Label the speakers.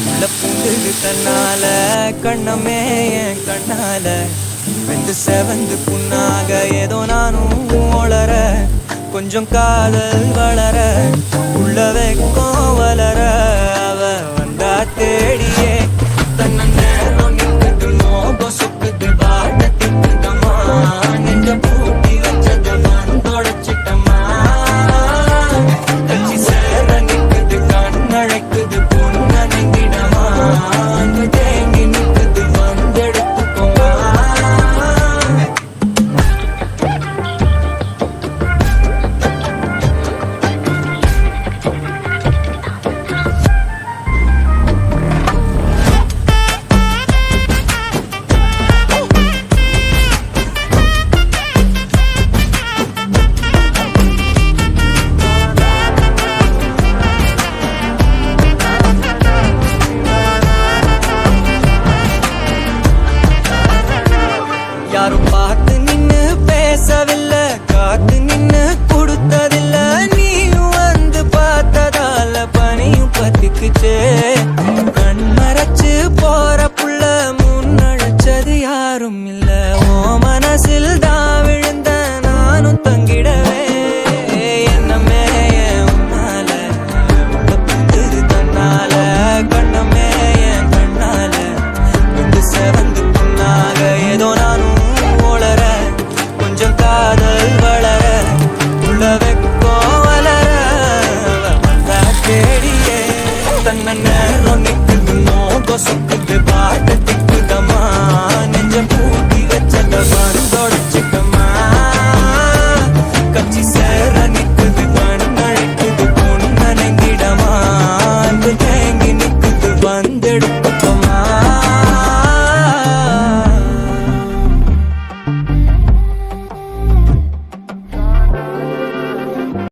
Speaker 1: உள்ள பூண்டு தன்னால கண்ணமே என் கண்ணால வெந்து செவந்து புண்ணாக ஏதோ நானும் ஒளர கொஞ்சம் காதல் வளர உள்ள வெக்கம் வளர அவ வந்தா தேடியே தன்ன நேரம் நிற்குது மோகம் சொக்குது வாட்டத்துக்குதம்மா நெஞ்ச பூட்டி வச்சது வந்தொடைச்சிட்டம்மா கட்சி சேர நிற்குது கண்ணழைக்குது பொண்ணடைந்திடமா அங்கு தேங்கி நிற்குது வந்தெடுத்துக்கோமா. யாரும் பார்த்து நின்னு பேசவில்லை காத்து நின்னு கொடுத்ததில்ல நீயும் வந்து பார்த்ததால பனியும் பத்திக்குச்சே கண் மறைச்சு போற புள்ள முன்னழைச்சது யாரும் இல்ல ஓ மனசில் தான் விழுந்த நானும் தங்கிடவே என்னமே உன்னால புது தன்னால கண்ணமே என் கண்ணால வந்து செவந்து புண்ணாக ஏதோ நானும் கொஞ்சம் காதல் வளர உள்ள வெக்கோ வளர வந்தா தேடியே தன்ன நேரம் நிற்குது மோகம் சொக்குது பாட்டு திக்குதம்மா நெஞ்சம்